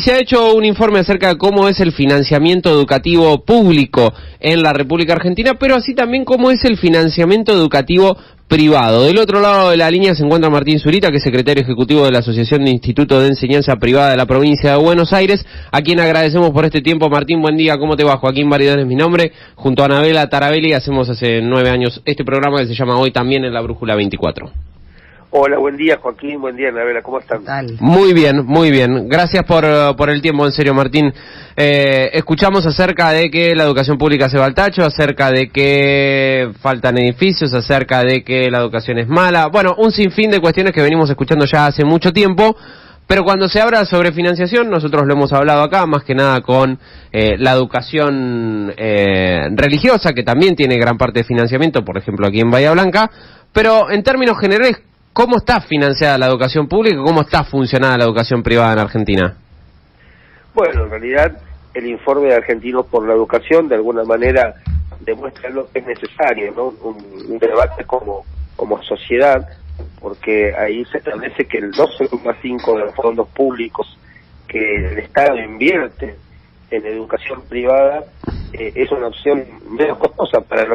Se ha hecho un informe acerca de cómo es el financiamiento educativo público en la República Argentina, pero así también cómo es el financiamiento educativo privado. Del otro lado de la línea se encuentra Martín Zurita, que es secretario ejecutivo de la Asociación de Institutos de Enseñanza Privada de la provincia de Buenos Aires, a quien agradecemos por este tiempo. Martín, buen día, ¿cómo te va? Joaquín Baridón es mi nombre, junto a Anabela Tarabelli hacemos hace 9 años este programa que se llama Hoy También en la Brújula 24. Hola, buen día Joaquín, buen día Anabela, ¿cómo están? Muy bien. Gracias por el tiempo, en serio, Martín. Escuchamos acerca de que la educación pública se va al tacho, acerca de que faltan edificios, acerca de que la educación es mala. Bueno, un sinfín de cuestiones que venimos escuchando ya hace mucho tiempo, pero cuando se habla sobre financiación, nosotros lo hemos hablado acá, más que nada con la educación religiosa, que también tiene gran parte de financiamiento, por ejemplo aquí en Bahía Blanca, pero en términos generales, ¿cómo está financiada la educación pública y cómo está funcionada la educación privada en Argentina? Bueno, en realidad el informe de Argentinos por la Educación de alguna manera demuestra lo que es necesario, ¿no? Un debate como sociedad, porque ahí se establece que el 12,5% de los fondos públicos que el Estado invierte en educación privada es una opción menos costosa para el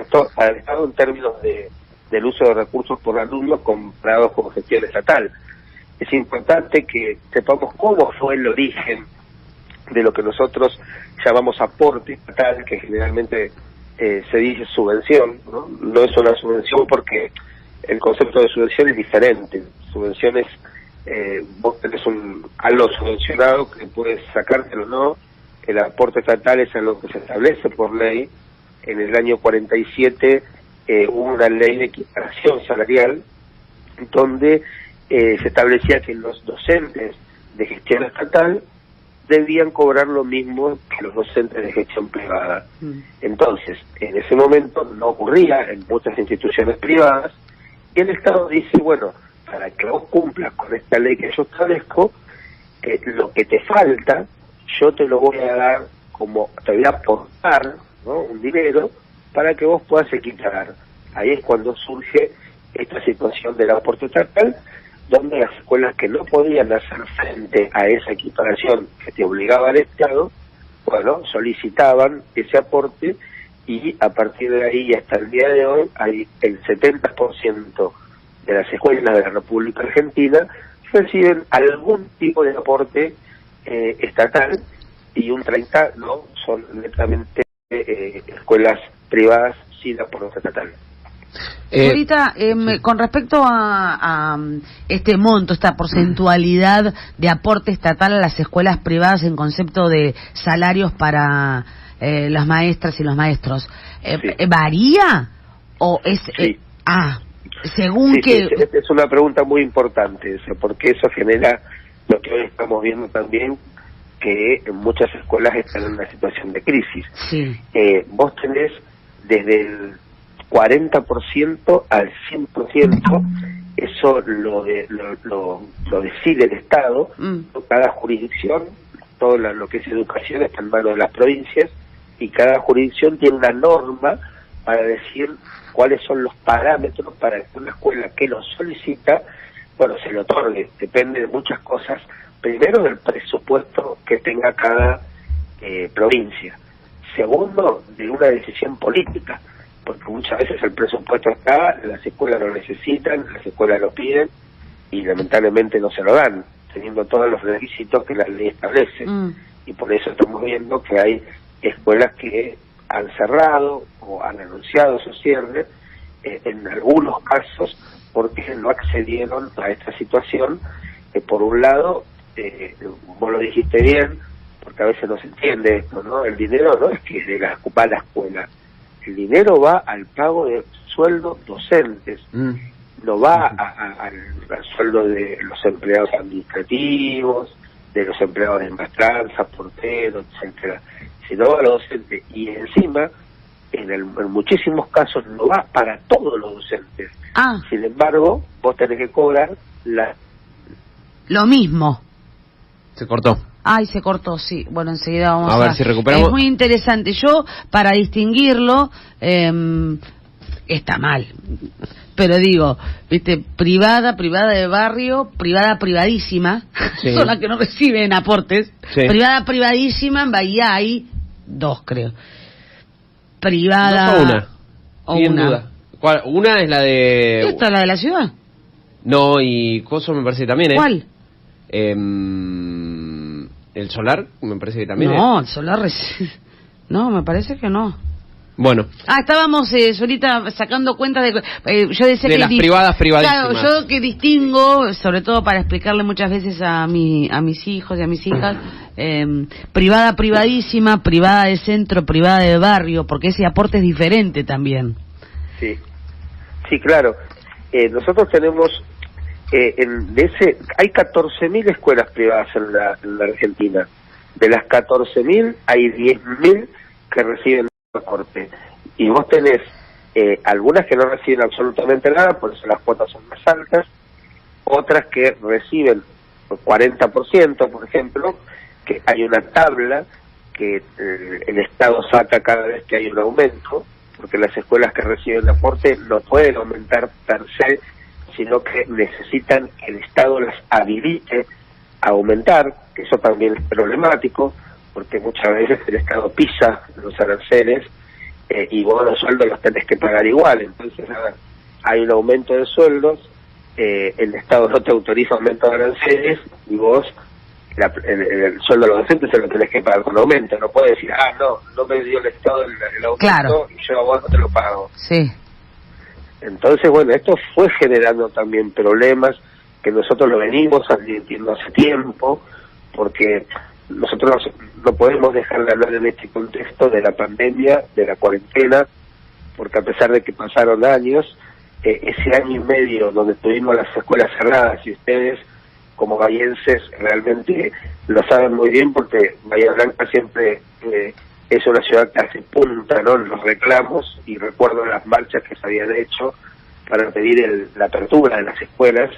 Estado en términos del uso de recursos por alumnos comprados con gestión estatal. Es importante que sepamos cómo fue el origen de lo que nosotros llamamos aporte estatal, que generalmente se dice subvención, ¿no? No es una subvención porque el concepto de subvención es diferente. Subvención es, vos tenés algo subvencionado que puedes sacártelo o no. El aporte estatal es algo que se establece por ley. En el año 47 hubo una ley de equiparación salarial donde se establecía que los docentes de gestión estatal debían cobrar lo mismo que los docentes de gestión privada. Entonces, en ese momento no ocurría en muchas instituciones privadas, y el Estado dice, bueno, para que vos cumplas con esta ley que yo establezco, lo que te falta, yo te lo voy a dar te voy a aportar, ¿no?, un dinero para que vos puedas equiparar. Ahí es cuando surge esta situación del aporte estatal, donde las escuelas que no podían hacer frente a esa equiparación que te obligaba el Estado, bueno, solicitaban ese aporte, y a partir de ahí hasta el día de hoy hay el 70% de las escuelas de la República Argentina reciben algún tipo de aporte estatal, y un 30% no son netamente escuelas privadas sin aporte estatal. Ahorita, con respecto a este monto, esta porcentualidad de aporte estatal a las escuelas privadas en concepto de salarios para las maestras y los maestros, sí. ¿Varía? ¿O es...? Sí. Según sí, que... Sí, es una pregunta muy importante, porque eso genera lo que hoy estamos viendo también, que muchas escuelas están en una situación de crisis. Sí. Vos tenés desde el 40% al 100%, eso lo decide el Estado. Cada jurisdicción, todo lo que es educación está en manos de las provincias, y cada jurisdicción tiene una norma para decir cuáles son los parámetros para que una escuela que lo solicita, bueno, se le otorgue. Depende de muchas cosas. Primero, del presupuesto que tenga cada provincia. Segundo, de una decisión política, porque muchas veces el presupuesto está, las escuelas lo necesitan, las escuelas lo piden, y lamentablemente no se lo dan, teniendo todos los requisitos que la ley establece. Y por eso estamos viendo que hay escuelas que han cerrado o han anunciado su cierre, en algunos casos porque no accedieron a esta situación. Por un lado, vos lo dijiste bien, porque a veces no se entiende esto, ¿no? El dinero no es que va a la escuela, el dinero va al pago de sueldos docentes, no va al sueldo de los empleados administrativos, de los empleados de maestranza, porteros, etcétera, sino a los docentes. Y encima, en muchísimos casos no va para todos los docentes. Sin embargo, vos tenés que cobrar lo mismo. Se cortó. Ay, se cortó, sí. Bueno, enseguida vamos a ver si recuperamos. Es muy interesante. Yo, para distinguirlo, está mal. pero digo, viste, privada de barrio, privada privadísima, sí. Son las que no reciben aportes, sí. Privada privadísima, en Bahía hay 2, creo. Privada... ¿2 o una? O Sin una. duda. ¿Cuál? ¿Una es la de...? ¿Esta es la de la ciudad? No, y Coso me parece que también, ¿eh? ¿Cuál? El Solar me parece que también, No, el Solar... No, me parece que no. Bueno. Estábamos ahorita sacando cuentas de... yo decía de que las privadas privadísimas. Claro, yo que distingo, sobre todo para explicarle muchas veces a mis hijos y a mis hijas, privada privadísima, privada de centro, privada de barrio, porque ese aporte es diferente también. Sí, claro. Nosotros tenemos... hay 14.000 escuelas privadas en la Argentina. De las 14.000 hay 10.000 que reciben aporte. Y vos tenés algunas que no reciben absolutamente nada, por eso las cuotas son más altas, otras que reciben 40%, por ejemplo, que hay una tabla que el Estado saca cada vez que hay un aumento, porque las escuelas que reciben aporte no pueden aumentar per se, sino que necesitan que el Estado las habilite a aumentar, que eso también es problemático, porque muchas veces el Estado pisa los aranceles y vos los sueldos los tenés que pagar igual. Entonces, hay un aumento de sueldos, el Estado no te autoriza aumento de aranceles y vos el sueldo de los docentes se lo tenés que pagar con aumento. No puedes decir, no me dio el Estado el aumento, claro, y yo a vos no te lo pago. Sí. Entonces, bueno, esto fue generando también problemas que nosotros lo venimos advirtiendo hace tiempo, porque nosotros no podemos dejar de hablar en este contexto de la pandemia, de la cuarentena, porque a pesar de que pasaron años, ese año y medio donde tuvimos las escuelas cerradas, y ustedes como bahienses realmente lo saben muy bien, porque Bahía Blanca siempre es una ciudad que hace punta, ¿no?, en los reclamos, y recuerdo las marchas que se habían hecho para pedir la apertura de las escuelas,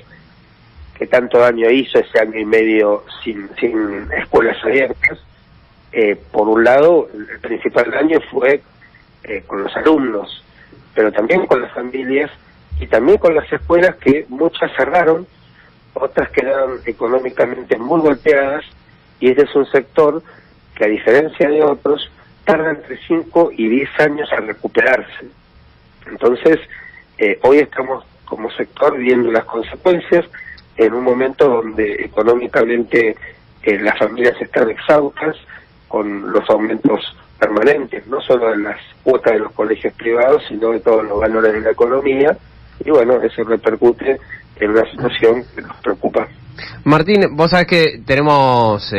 que tanto daño hizo ese año y medio sin escuelas abiertas. Por un lado, el principal daño fue con los alumnos, pero también con las familias y también con las escuelas, que muchas cerraron, otras quedaron económicamente muy golpeadas, y este es un sector que, a diferencia de otros, tarda entre 5 y 10 años a recuperarse. Entonces, hoy estamos como sector viendo las consecuencias en un momento donde económicamente las familias están exhaustas, con los aumentos permanentes, no solo de las cuotas de los colegios privados, sino de todos los valores de la economía, y bueno, eso repercute en una situación que nos preocupa. Martín, vos sabés que tenemos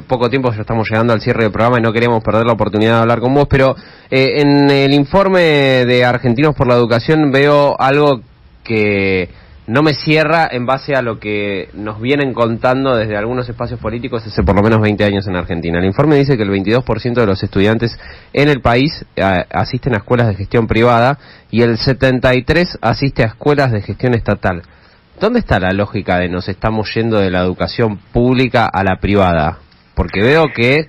poco tiempo, ya estamos llegando al cierre del programa y no queremos perder la oportunidad de hablar con vos, pero en el informe de Argentinos por la Educación veo algo que no me cierra en base a lo que nos vienen contando desde algunos espacios políticos hace por lo menos 20 años en Argentina. El informe dice que el 22% de los estudiantes en el país asisten a escuelas de gestión privada y el 73% asiste a escuelas de gestión estatal. ¿Dónde está la lógica de nos estamos yendo de la educación pública a la privada? Porque veo que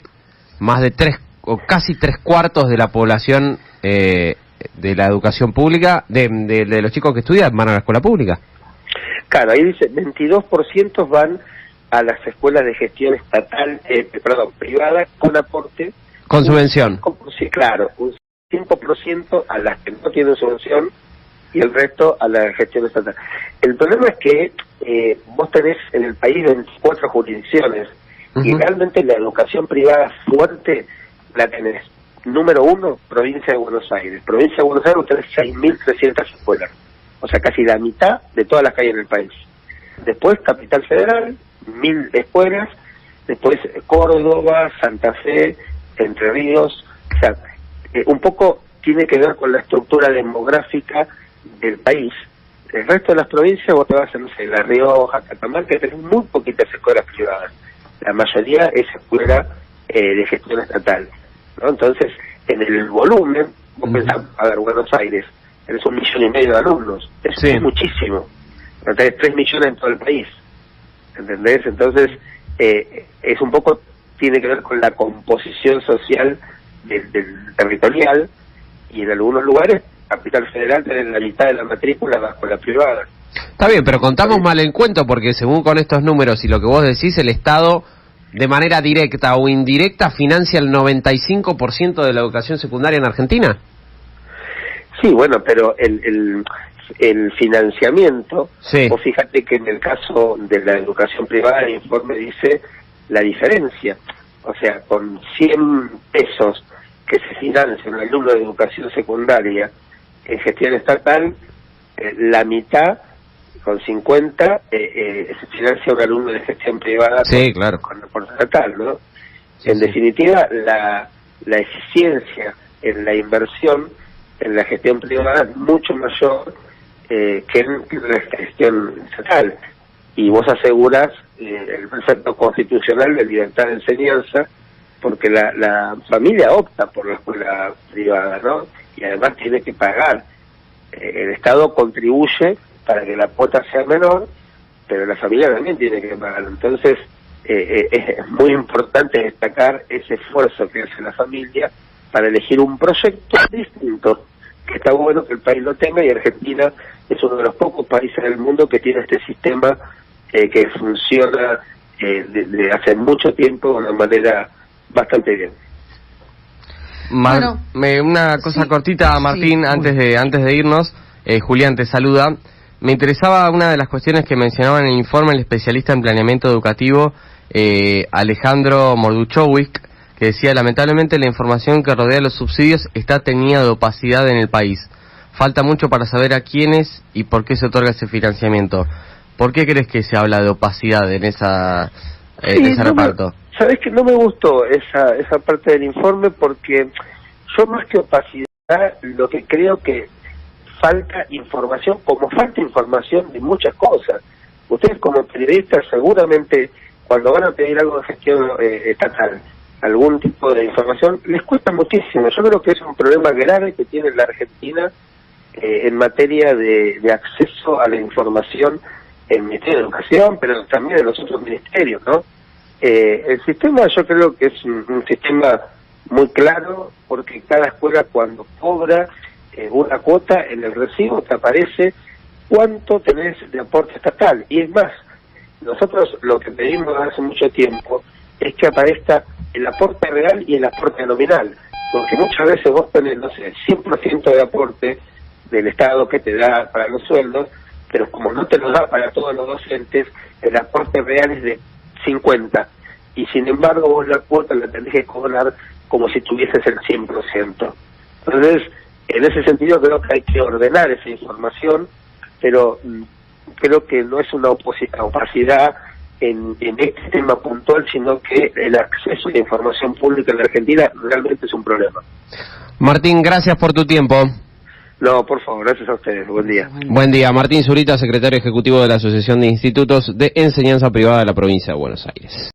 más de 3 o casi 3/4 de la población de la educación pública, de los chicos que estudian, van a la escuela pública. Claro, ahí dice 22% van a las escuelas de gestión estatal, privada, con aporte. Con subvención. Sí, claro, un 5% a las que no tienen subvención y el resto a la gestión estatal. El problema es que vos tenés en el país 24 jurisdicciones, y realmente la educación privada fuerte la tenés. Número 1, provincia de Buenos Aires. Provincia de Buenos Aires tenés 6.300 escuelas. O sea, casi la mitad de todas las que hay en el país. Después, Capital Federal, 1.000 escuelas. Después, Córdoba, Santa Fe, Entre Ríos. O sea, un poco tiene que ver con la estructura demográfica del país. El resto de las provincias, vos te vas a, no sé, La Rioja, Catamarca, tenés muy poquitas escuelas privadas. La mayoría es escuela de gestión estatal, ¿no? Entonces, en el volumen, vos pensás, a ver, Buenos Aires, tenés 1,5 millones de alumnos, eso es muchísimo, pero tenés 3 millones en todo el país, ¿entendés? Entonces, es un poco, tiene que ver con la composición social del territorial, y en algunos lugares Capital Federal tenés la mitad de la matrícula bajo la privada. Está bien, pero contamos mal el cuento porque según con estos números y lo que vos decís, el Estado de manera directa o indirecta financia el 95% de la educación secundaria en Argentina. Sí, bueno, pero el financiamiento, sí. Vos fíjate que en el caso de la educación privada el informe dice la diferencia, o sea, con 100 pesos que se financia un alumno de educación secundaria en gestión estatal, la mitad, con 50, se financia un alumno de gestión privada sí, claro. por estatal, ¿no? Sí, en definitiva, la eficiencia en la inversión en la gestión privada es mucho mayor que en la gestión estatal. Y vos asegurás el precepto constitucional de libertad de enseñanza, porque la familia opta por la escuela privada, ¿no? Y además tiene que pagar. El Estado contribuye para que la cuota sea menor, pero la familia también tiene que pagar. Entonces, es muy importante destacar ese esfuerzo que hace la familia para elegir un proyecto distinto, que está bueno que el país lo tenga, y Argentina es uno de los pocos países del mundo que tiene este sistema que funciona de hace mucho tiempo de una manera bastante bien. Una cosa cortita, Martín, sí, antes de irnos, Julián te saluda. Me interesaba una de las cuestiones que mencionaba en el informe el especialista en planeamiento educativo, Alejandro Morduchowicz, que decía: lamentablemente la información que rodea los subsidios está teñida de opacidad en el país. Falta mucho para saber a quiénes y por qué se otorga ese financiamiento. ¿Por qué crees que se habla de opacidad en ese reparto? Sabés que no me gustó esa parte del informe, porque yo, más que opacidad, lo que creo que falta información, como falta información de muchas cosas. Ustedes como periodistas seguramente cuando van a pedir algo de gestión estatal, algún tipo de información, les cuesta muchísimo. Yo creo que es un problema grave que tiene la Argentina en materia de acceso a la información en el Ministerio de Educación, pero también en los otros ministerios, ¿no? El sistema, yo creo que es un sistema muy claro, porque cada escuela, cuando cobra una cuota, en el recibo te aparece cuánto tenés de aporte estatal. Y es más, nosotros lo que pedimos hace mucho tiempo es que aparezca el aporte real y el aporte nominal, porque muchas veces vos tenés, no sé, 100% de aporte del Estado que te da para los sueldos, pero como no te lo da para todos los docentes, el aporte real es de 50, y sin embargo vos la cuota la tenés que cobrar como si tuvieses el 100%. Entonces, en ese sentido creo que hay que ordenar esa información, pero creo que no es una opacidad en este tema puntual, sino que el acceso a la información pública en la Argentina realmente es un problema. Martín, gracias por tu tiempo. No, por favor, gracias a ustedes. Buen día. Buen día. Martín Zurita, secretario ejecutivo de la Asociación de Institutos de Enseñanza Privada de la provincia de Buenos Aires.